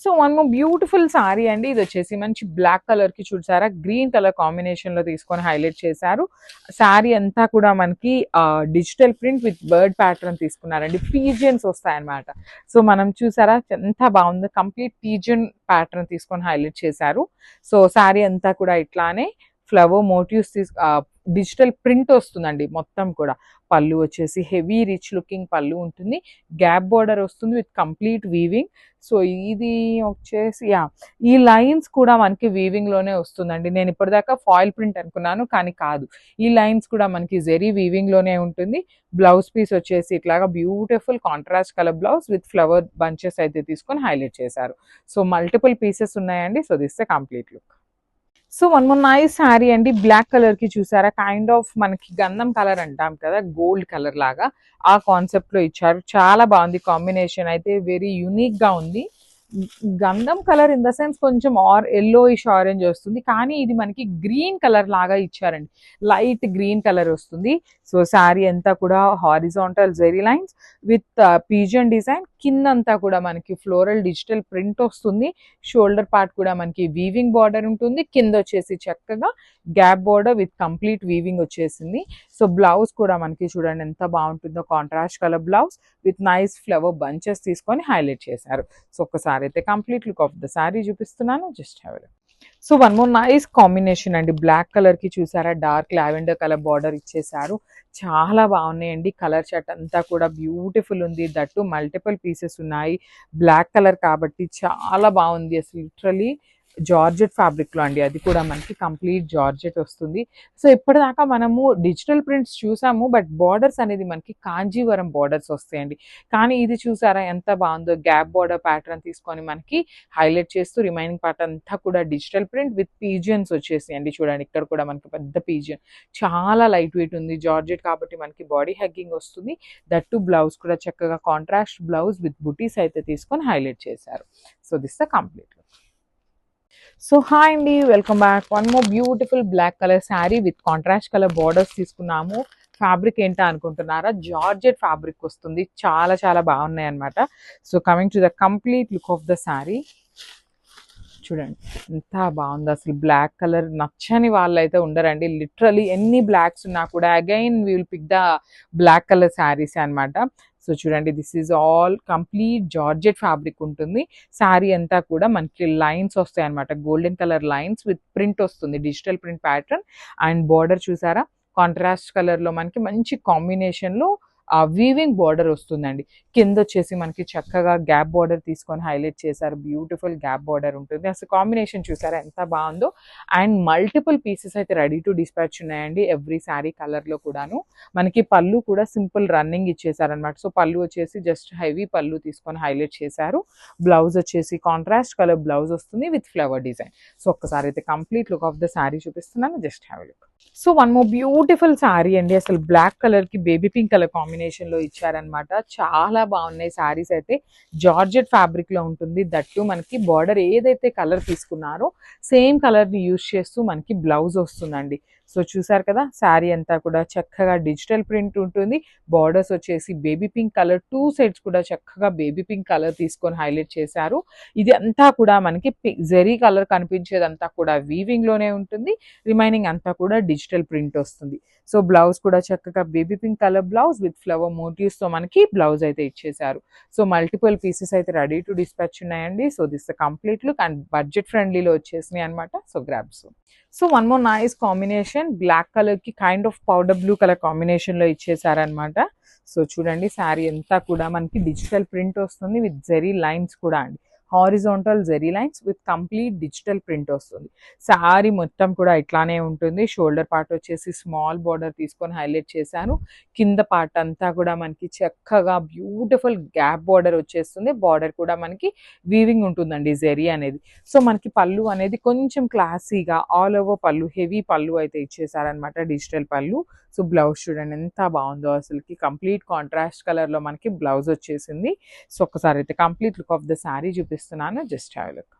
So one more beautiful sorry అండి. ఇది వచ్చేసి మంచి బ్లాక్ కలర్ కి చూసారా గ్రీన్ కలర్ కాంబినేషన్ లో తీసుకొని హైలైట్ చేశారు. సారీ అంతా కూడా మనకి digital print with bird pattern తీసుకున్నారండి. పీజియన్స్ వస్తాయన్నమాట. సో మనం చూసారా ఎంత బాగుందో, కంప్లీట్ పీజియన్ ప్యాటర్న్ తీసుకొని హైలైట్ చేశారు. సో సారీ అంతా కూడా ఇట్లానే ఫ్లవర్ మోటివ్స్ డిజిటల్ ప్రింట్ వస్తుందండి మొత్తం కూడా. పళ్ళు వచ్చేసి హెవీ రిచ్ లుకింగ్ పళ్ళు ఉంటుంది. గ్యాప్ బార్డర్ వస్తుంది విత్ కంప్లీట్ వీవింగ్. సో ఇది వచ్చేసి ఈ లైన్స్ కూడా మనకి వీవింగ్ లోనే వస్తుందండి. నేను ఇప్పటిదాకా ఫాయిల్ ప్రింట్ అనుకున్నాను, కానీ కాదు. ఈ లైన్స్ కూడా మనకి జెరీ వీవింగ్ లోనే ఉంటుంది. బ్లౌజ్ పీస్ వచ్చేసి ఇట్లాగా beautiful contrast colour blouse with flower bunches అయితే తీసుకొని హైలైట్ చేశారు. సో మల్టిపుల్ పీసెస్ ఉన్నాయండి. So this a complete look. So one more nice sari అండి. బ్లాక్ కలర్ కి చూసారా కైండ్ ఆఫ్ మనకి గంధం కలర్ అంటాం కదా, గోల్డ్ కలర్ లాగా ఆ కాన్సెప్ట్ లో ఇచ్చారు. చాలా బాగుంది కాంబినేషన్ అయితే, వెరీ యూనిక్ గా ఉంది. గంధం కలర్ ఇన్ ద సెన్స్ కొంచెం ఎల్లోయిష్ ఆరెంజ్ వస్తుంది, కానీ ఇది మనకి గ్రీన్ కలర్ లాగా ఇచ్చారండి. లైట్ గ్రీన్ కలర్ వస్తుంది. సో శారీ అంతా కూడా horizontal zari lines with pigeon design. కిందంతా కూడా మనకి ఫ్లోరల్ డిజిటల్ ప్రింట్ వస్తుంది. షోల్డర్ పార్ట్ కూడా మనకి వీవింగ్ బార్డర్ ఉంటుంది. కింద వచ్చేసి చక్కగా gap border with complete weaving వచ్చేసింది. సో బ్లౌజ్ కూడా మనకి చూడండి ఎంత బాగుంటుందో, contrast colour blouse with nice flower bunches తీసుకొని హైలైట్ చేశారు. సో ఒక్కసారి అయితే complete look of the sari చూపిస్తున్నాను, just have a look. So one more nice combination అండి. బ్లాక్ కలర్ కి చూసారా డార్క్ లావెండర్ కలర్ బార్డర్ ఇచ్చేసారు. చాలా బాగున్నాయండి. కలర్ చార్ట్ అంతా కూడా బ్యూటిఫుల్ ఉంది. దట్టు మల్టిపుల్ పీసెస్ ఉన్నాయి. బ్లాక్ కలర్ కాబట్టి చాలా బాగుంది. అసలు లిటరలీ జార్జెట్ ఫ్యాబ్రిక్ లో అండి, అది కూడా మనకి కంప్లీట్ జార్జెట్ వస్తుంది. సో ఇప్పటిదాకా మనము డిజిటల్ ప్రింట్స్ చూసాము, బట్ బార్డర్స్ అనేది మనకి కాంజీవరం బార్డర్స్ వస్తాయండి. కానీ ఇది చూసారా ఎంత బాగుందో, గ్యాప్ బార్డర్ ప్యాటర్న్ తీసుకొని మనకి హైలైట్ చేస్తూ రిమైనింగ్ పార్ట్ అంతా కూడా డిజిటల్ ప్రింట్ విత్ పీజియన్స్ వచ్చేసాయండి. చూడండి ఇక్కడ కూడా మనకి పెద్ద పీజియన్, చాలా లైట్ వెయిట్ ఉంది. జార్జెట్ కాబట్టి మనకి బాడీ హగ్గింగ్ వస్తుంది. దట్టు బ్లౌజ్ కూడా చక్కగా కాంట్రాస్ట్ బ్లౌజ్ విత్ బుటీస్ అయితే తీసుకొని హైలైట్ చేశారు. So this the complete. So hi అండి, welcome back. One more beautiful black colour sari with contrast colour borders తీసుకున్నాము. ఫ్యాబ్రిక్ ఏంటా అనుకుంటున్నారా, జార్జెట్ ఫ్యాబ్రిక్ వస్తుంది. చాలా చాలా బాగున్నాయి అనమాట. So coming to the complete look of the sari, చూడండి ఎంత బాగుంది. అసలు బ్లాక్ కలర్ నచ్చని వాళ్ళు అయితే ఉండరండి. లిటరలీ ఎన్ని బ్లాక్స్ ఉన్నా కూడా again we will pick the black colour saris అనమాట. సో చూడండి this is all complete georgette fabric ఉంటుంది. శారీ అంతా కూడా మనకి లైన్స్ వస్తాయి అనమాట, golden colour lines with print వస్తుంది, digital print pattern. And border చూసారా కాంట్రాస్ట్ కలర్ లో మనకి మంచి కాంబినేషన్ లో వీవింగ్ బార్డర్ వస్తుందండి. కింద వచ్చేసి మనకి చక్కగా గ్యాప్ బార్డర్ తీసుకొని హైలైట్ చేశారు. బ్యూటిఫుల్ గ్యాప్ బార్డర్ ఉంటుంది. అసలు కాంబినేషన్ చూసారా ఎంత బాగుందో. అండ్ మల్టిపుల్ పీసెస్ అయితే రెడీ టు డిస్పాచ్ ఉన్నాయండి ఎవ్రీ శారీ కలర్ లో కూడాను. మనకి పళ్ళు కూడా సింపుల్ రన్నింగ్ ఇచ్చేసారనమాట. సో పళ్ళు వచ్చేసి జస్ట్ హెవీ పళ్ళు తీసుకొని హైలైట్ చేశారు. బ్లౌజ్ వచ్చేసి కాంట్రాస్ట్ కలర్ బ్లౌజ్ వస్తుంది విత్ ఫ్లవర్ డిజైన్. సో ఒక్కసారి అయితే complete look of the sari చూపిస్తున్నాను, just have look. So one more beautiful sari అండి. అసలు బ్లాక్ కలర్ కి బేబీ పింక్ కలర్ కాంబినేషన్ లో ఇచ్చారనమాట. చాలా బాగున్నాయి శారీస్ అయితే. జార్జెట్ ఫ్యాబ్రిక్ లో ఉంటుంది. దట్టు మనకి బార్డర్ ఏదైతే కలర్ తీసుకున్నారో సేమ్ కలర్ ని యూజ్ చేస్తూ మనకి బ్లౌజ్ వస్తుందండి. సో చూసారు కదా శారీ అంతా కూడా చక్కగా డిజిటల్ ప్రింట్ ఉంటుంది. బార్డర్స్ వచ్చేసి baby pink colour, two sides కూడా చక్కగా బేబీ పింక్ కలర్ తీసుకొని హైలైట్ చేశారు. ఇది అంతా కూడా మనకి జెరీ కలర్ కనిపించేదంతా కూడా వీవింగ్ లోనే ఉంటుంది. రిమైనింగ్ అంతా కూడా డిజిటల్ ప్రింట్ వస్తుంది. సో బ్లౌజ్ కూడా చక్కగా baby pink colour blouse with flower motifs తో మనకి బ్లౌజ్ అయితే ఇచ్చేసారు. సో మల్టిపుల్ పీసెస్ అయితే రెడీ టు డిస్పాచ్ ఉన్నాయండి. So this complete look and budget ఫ్రెండ్లీలో వచ్చేసినాయి అనమాట. So grabs. So one more nice combination, black colour కి kind of powder blue colour combination లో ఇచ్చేసారనమాట. సో చూడండి శారీ అంతా కూడా మనకి డిజిటల్ ప్రింట్ వస్తుంది విత్ జెరీ లైన్స్ కూడా అండి. Horizontal zari lines with complete digital print వస్తుంది. శారీ మొత్తం కూడా ఇట్లానే ఉంటుంది. షోల్డర్ పార్ట్ వచ్చేసి స్మాల్ బార్డర్ తీసుకొని హైలైట్ చేశాను. కింద పార్ట్ అంతా కూడా మనకి చక్కగా బ్యూటిఫుల్ గ్యాప్ బార్డర్ వచ్చేస్తుంది. బార్డర్ కూడా మనకి వీవింగ్ ఉంటుందండి జెరీ అనేది. సో మనకి పళ్ళు అనేది కొంచెం క్లాసీగా ఆల్ ఓవర్ పళ్ళు, హెవీ పళ్ళు అయితే ఇచ్చేసారనమాట, డిజిటల్ పళ్ళు. సో బ్లౌజ్ చూడండి ఎంత బాగుందో, అసలుకి కంప్లీట్ కాంట్రాస్ట్ కలర్ లో మనకి బ్లౌజ్ వచ్చేసింది. సో ఒక్కసారి అయితే complete look of the sari చూపిస్తున్నాను, జస్ట్ హ్యావ్ ఎ లుక్.